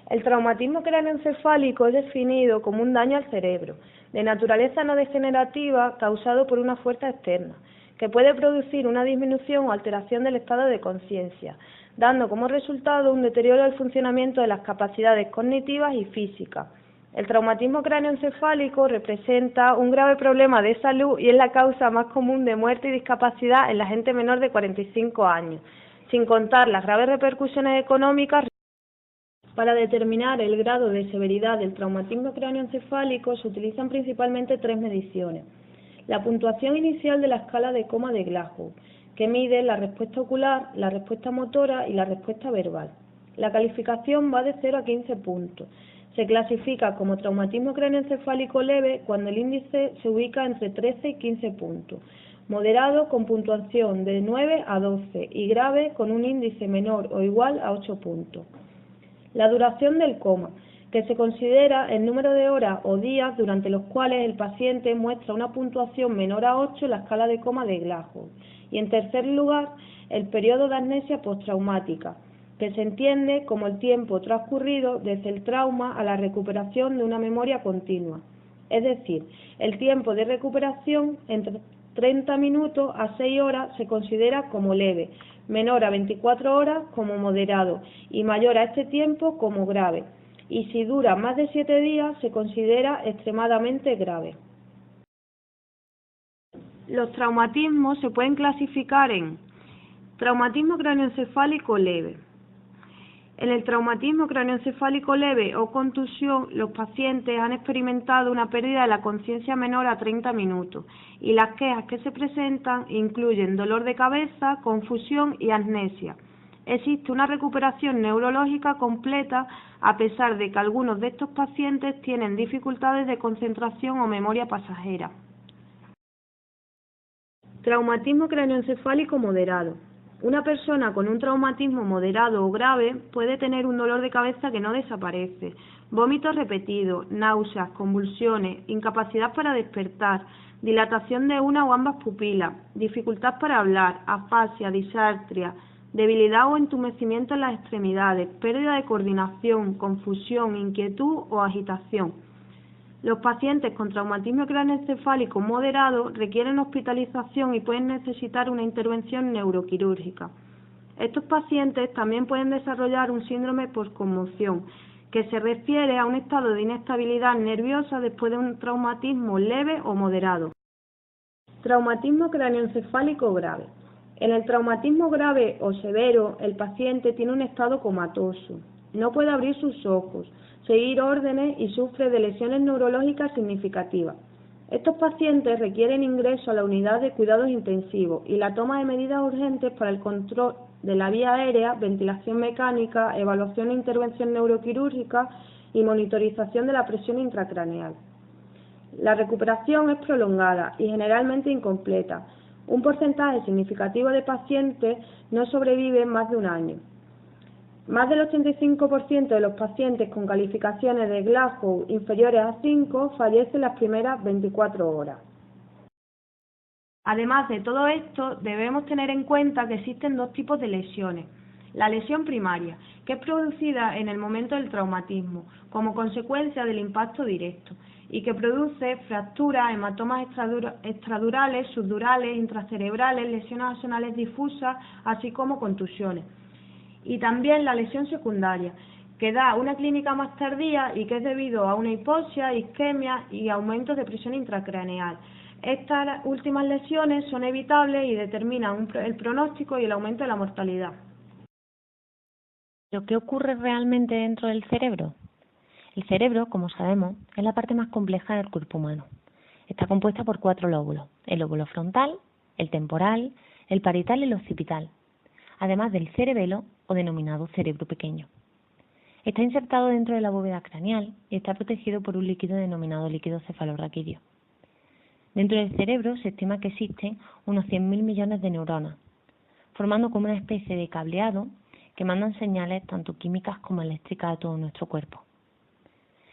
El traumatismo cráneoencefálico es definido como un daño al cerebro, de naturaleza no degenerativa causado por una fuerza externa, que puede producir una disminución o alteración del estado de conciencia, dando como resultado un deterioro del funcionamiento de las capacidades cognitivas y físicas. El traumatismo cráneoencefálico representa un grave problema de salud y es la causa más común de muerte y discapacidad en la gente menor de 45 años, sin contar las graves repercusiones económicas. Para determinar el grado de severidad del traumatismo cráneoencefálico se utilizan principalmente tres mediciones. La puntuación inicial de la escala de coma de Glasgow, que mide la respuesta ocular, la respuesta motora y la respuesta verbal. La calificación va de 0 a 15 puntos. Se clasifica como traumatismo cráneoencefálico leve cuando el índice se ubica entre 13 y 15 puntos, moderado con puntuación de 9 a 12 y grave con un índice menor o igual a 8 puntos. La duración del coma, que se considera el número de horas o días durante los cuales el paciente muestra una puntuación menor a 8 en la escala de coma de Glasgow. Y en tercer lugar, el periodo de amnesia postraumática, que se entiende como el tiempo transcurrido desde el trauma a la recuperación de una memoria continua. Es decir, el tiempo de recuperación entre 30 minutos a 6 horas se considera como leve, menor a 24 horas como moderado y mayor a este tiempo como grave. Y si dura más de 7 días se considera extremadamente grave. Los traumatismos se pueden clasificar en traumatismo cráneoencefálico leve. En el traumatismo cráneoencefálico leve o contusión, los pacientes han experimentado una pérdida de la conciencia menor a 30 minutos y las quejas que se presentan incluyen dolor de cabeza, confusión y amnesia. Existe una recuperación neurológica completa a pesar de que algunos de estos pacientes tienen dificultades de concentración o memoria pasajera. Traumatismo cráneoencefálico moderado. Una persona con un traumatismo moderado o grave puede tener un dolor de cabeza que no desaparece, vómitos repetidos, náuseas, convulsiones, incapacidad para despertar, dilatación de una o ambas pupilas, dificultad para hablar, afasia, disartria, debilidad o entumecimiento en las extremidades, pérdida de coordinación, confusión, inquietud o agitación. Los pacientes con traumatismo cráneoencefálico moderado requieren hospitalización y pueden necesitar una intervención neuroquirúrgica. Estos pacientes también pueden desarrollar un síndrome por conmoción, que se refiere a un estado de inestabilidad nerviosa después de un traumatismo leve o moderado. Traumatismo cráneoencefálico grave. En el traumatismo grave o severo, el paciente tiene un estado comatoso, no puede abrir sus ojos, seguir órdenes y sufre de lesiones neurológicas significativas. Estos pacientes requieren ingreso a la unidad de cuidados intensivos y la toma de medidas urgentes para el control de la vía aérea, ventilación mecánica, evaluación e intervención neuroquirúrgica y monitorización de la presión intracraneal. La recuperación es prolongada y generalmente incompleta. Un porcentaje significativo de pacientes no sobreviven más de un año. Más del 85% de los pacientes con calificaciones de Glasgow inferiores a 5 fallecen las primeras 24 horas. Además de todo esto, debemos tener en cuenta que existen dos tipos de lesiones. La lesión primaria, que es producida en el momento del traumatismo, como consecuencia del impacto directo, y que produce fracturas, hematomas extradurales, subdurales, intracerebrales, lesiones axonales difusas, así como contusiones. Y también la lesión secundaria, que da una clínica más tardía y que es debido a una hipoxia, isquemia y aumento de presión intracraneal. Estas últimas lesiones son evitables y determinan el pronóstico y el aumento de la mortalidad. ¿Pero qué ocurre realmente dentro del cerebro? El cerebro, como sabemos, es la parte más compleja del cuerpo humano. Está compuesta por 4 lóbulos: el lóbulo frontal, el temporal, el parietal y el occipital, además del cerebelo o denominado cerebro pequeño. Está insertado dentro de la bóveda craneal y está protegido por un líquido denominado líquido cefalorraquídeo. Dentro del cerebro se estima que existen unos 100.000 millones de neuronas, formando como una especie de cableado que mandan señales tanto químicas como eléctricas a todo nuestro cuerpo.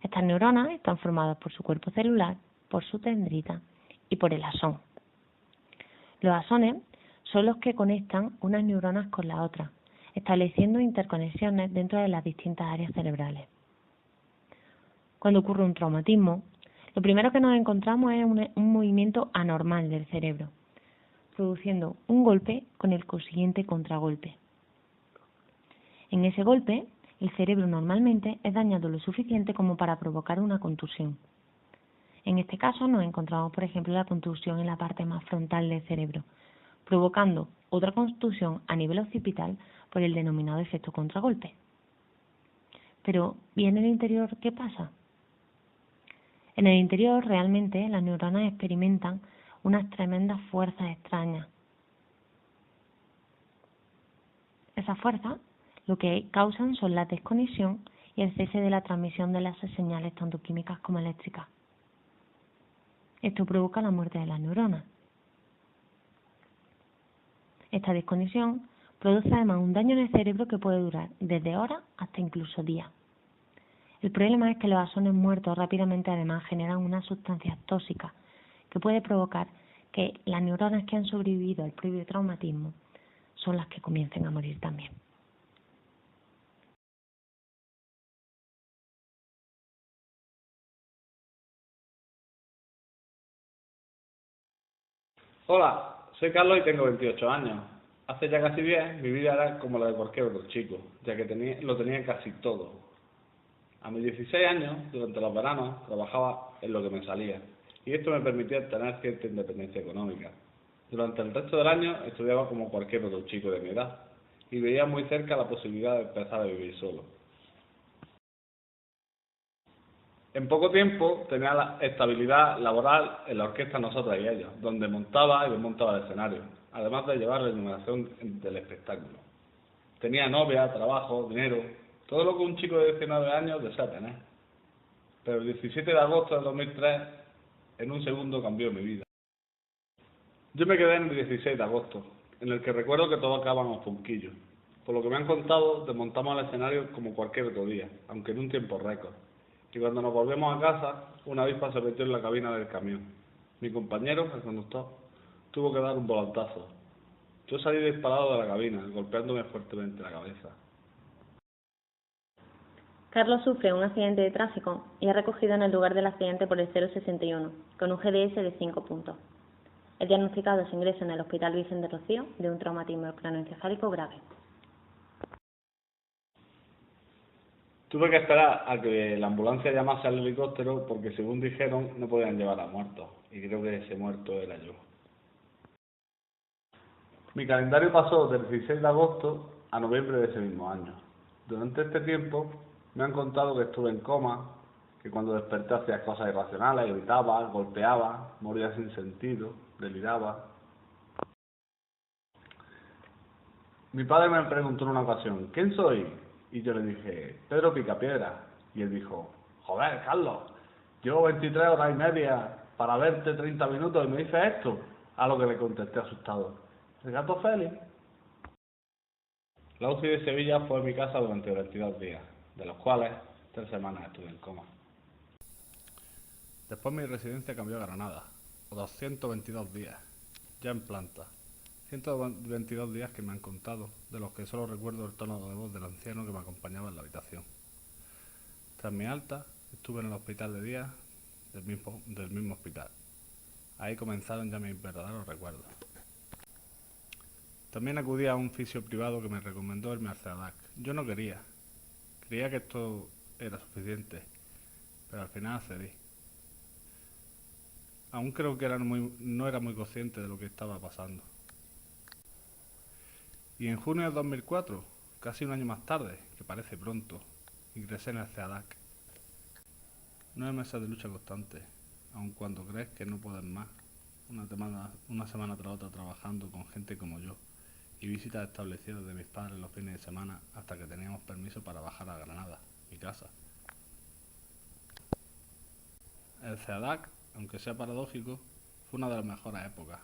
Estas neuronas están formadas por su cuerpo celular, por su dendrita y por el axón. Los axones son los que conectan unas neuronas con la otra, estableciendo interconexiones dentro de las distintas áreas cerebrales. Cuando ocurre un traumatismo, lo primero que nos encontramos es un movimiento anormal del cerebro, produciendo un golpe con el consiguiente contragolpe. En ese golpe, el cerebro normalmente es dañado lo suficiente como para provocar una contusión. En este caso nos encontramos, por ejemplo, la contusión en la parte más frontal del cerebro, provocando otra contusión a nivel occipital por el denominado efecto contragolpe. Pero, ¿y en el interior qué pasa? En el interior realmente las neuronas experimentan unas tremendas fuerzas extrañas. Esas fuerzas lo que causan son la desconexión y el cese de la transmisión de las señales tanto químicas como eléctricas. Esto provoca la muerte de las neuronas. Esta desconexión produce además un daño en el cerebro que puede durar desde horas hasta incluso días. El problema es que los axones muertos rápidamente además generan unas sustancias tóxicas que puede provocar que las neuronas que han sobrevivido al previo traumatismo son las que comiencen a morir también. Hola, soy Carlos y tengo 28 años. Hace ya casi 10, mi vida era como la de cualquier otro chico, ya que lo tenía casi todo. A mis 16 años, durante los veranos, trabajaba en lo que me salía, y esto me permitía tener cierta independencia económica. Durante el resto del año estudiaba como cualquier otro chico de mi edad, y veía muy cerca la posibilidad de empezar a vivir solo. En poco tiempo tenía la estabilidad laboral en la orquesta Nosotras y Ellos, donde montaba y desmontaba el escenario, además de llevar la iluminación del espectáculo. Tenía novia, trabajo, dinero, todo lo que un chico de 19 años desea tener. Pero el 17 de agosto de 2003, en un segundo cambió mi vida. Yo me quedé en el 16 de agosto, en el que recuerdo que todos acabamos punquillos. Por lo que me han contado, desmontamos el escenario como cualquier otro día, aunque en un tiempo récord. Y cuando nos volvemos a casa, una avispa se metió en la cabina del camión. Mi compañero, el conductor, tuvo que dar un volantazo. Yo salí disparado de la cabina, golpeándome fuertemente la cabeza. Carlos sufre un accidente de tráfico y es recogido en el lugar del accidente por el 061, con un GDS de 5 puntos. Es diagnosticado sin ingreso en el Hospital Vicente Rocío de un traumatismo craneoencefálico grave. Tuve que esperar a que la ambulancia llamase al helicóptero porque, según dijeron, no podían llevar a muertos, y creo que ese muerto era yo. Mi calendario pasó del 16 de agosto a noviembre de ese mismo año. Durante este tiempo me han contado que estuve en coma, que cuando desperté hacía cosas irracionales, gritaba, golpeaba, moría sin sentido, deliraba. Mi padre me preguntó en una ocasión, ¿quién soy? Y yo le dije, Pedro Picapiedra. Y él dijo, joder, Carlos, llevo 23 horas y media para verte 30 minutos y me dices esto. A lo que le contesté asustado, ¿el gato Félix? La UCI de Sevilla fue mi casa durante 22 días, de los cuales 3 semanas estuve en coma. Después mi residencia cambió a Granada, otros 122 días, ya en planta. 122 días que me han contado, de los que solo recuerdo el tono de voz del anciano que me acompañaba en la habitación. Tras mi alta, estuve en el hospital de día del mismo hospital. Ahí comenzaron ya mis verdaderos recuerdos. También acudí a un fisio privado que me recomendó irme al CEADAC. Yo no quería. Creía que esto era suficiente, pero al final accedí. Aún creo que no era muy consciente de lo que estaba pasando. Y en junio de 2004, casi un año más tarde, que parece pronto, ingresé en el CEADAC. 9 meses de lucha constante, aun cuando crees que no puedes más. Una semana tras otra trabajando con gente como yo, y visitas establecidas de mis padres los fines de semana hasta que teníamos permiso para bajar a Granada, mi casa. El CEADAC, aunque sea paradójico, fue una de las mejores épocas.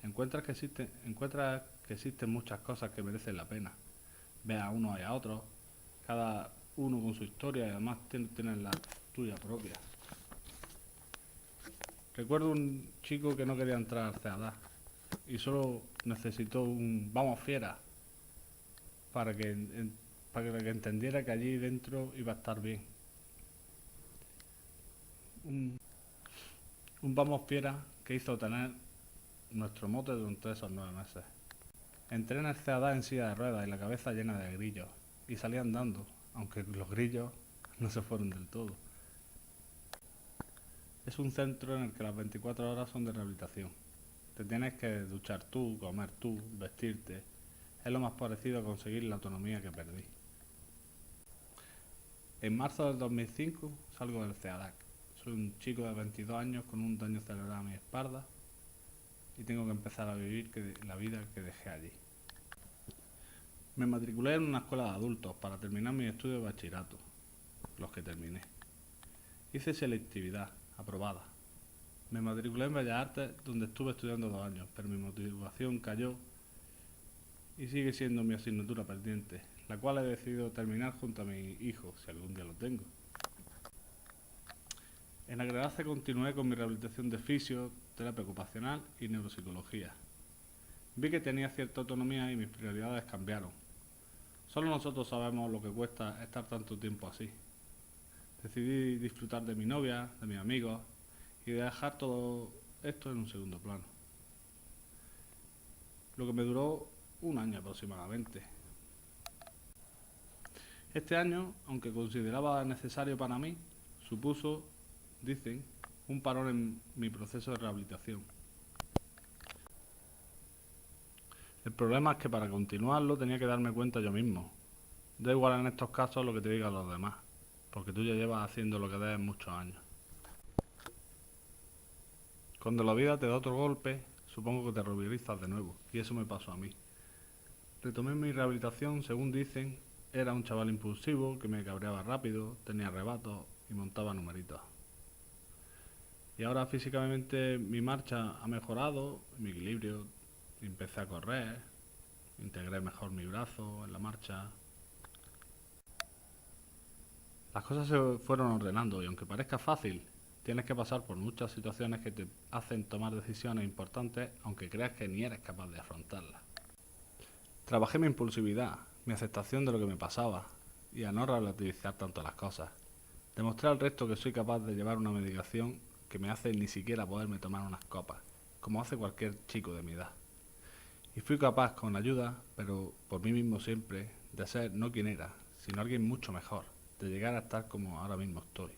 Encuentras que existen muchas cosas que merecen la pena. Ves a unos y a otros, cada uno con su historia y además tienen la tuya propia. Recuerdo un chico que no quería entrar al CEADAC y solo necesitó un "vamos fiera" para que entendiera que allí dentro iba a estar bien. un vamos fiera que hizo tener nuestro mote durante esos 9 meses. Entré en el CEADA en silla de ruedas y la cabeza llena de grillos, y salí andando, aunque los grillos no se fueron del todo. Es un centro en el que las 24 horas son de rehabilitación. Te tienes que duchar tú, comer tú, vestirte. Es lo más parecido a conseguir la autonomía que perdí. En marzo del 2005 salgo del CEADAC. Soy un chico de 22 años con un daño cerebral a mi espalda y tengo que empezar a vivir la vida que dejé allí. Me matriculé en una escuela de adultos para terminar mis estudios de bachillerato, los que terminé. Hice selectividad, aprobada. Me matriculé en Bellas Artes, donde estuve estudiando 2 años, pero mi motivación cayó y sigue siendo mi asignatura pendiente, la cual he decidido terminar junto a mi hijo, si algún día lo tengo. En Agregace continué con mi rehabilitación de fisio, terapia ocupacional y neuropsicología. Vi que tenía cierta autonomía y mis prioridades cambiaron. Solo nosotros sabemos lo que cuesta estar tanto tiempo así. Decidí disfrutar de mi novia, de mis amigos y de dejar todo esto en un segundo plano. Lo que me duró 1 año aproximadamente. Este año, aunque consideraba necesario para mí, supuso, dicen, un parón en mi proceso de rehabilitación. El problema es que para continuarlo tenía que darme cuenta yo mismo. Da igual en estos casos lo que te digan los demás, porque tú ya llevas haciendo lo que debes muchos años. Cuando la vida te da otro golpe, supongo que te rehabilitas de nuevo, y eso me pasó a mí. Retomé mi rehabilitación, según dicen, era un chaval impulsivo, que me cabreaba rápido, tenía arrebatos y montaba numeritos. Y ahora físicamente mi marcha ha mejorado, mi equilibrio, empecé a correr, integré mejor mi brazo en la marcha. Las cosas se fueron ordenando y aunque parezca fácil, tienes que pasar por muchas situaciones que te hacen tomar decisiones importantes aunque creas que ni eres capaz de afrontarlas. Trabajé mi impulsividad, mi aceptación de lo que me pasaba y a no relativizar tanto las cosas. Demostré al resto que soy capaz de llevar una medicación que me hace ni siquiera poderme tomar unas copas, como hace cualquier chico de mi edad. Y fui capaz, con ayuda, pero por mí mismo siempre, de ser no quien era, sino alguien mucho mejor, de llegar a estar como ahora mismo estoy.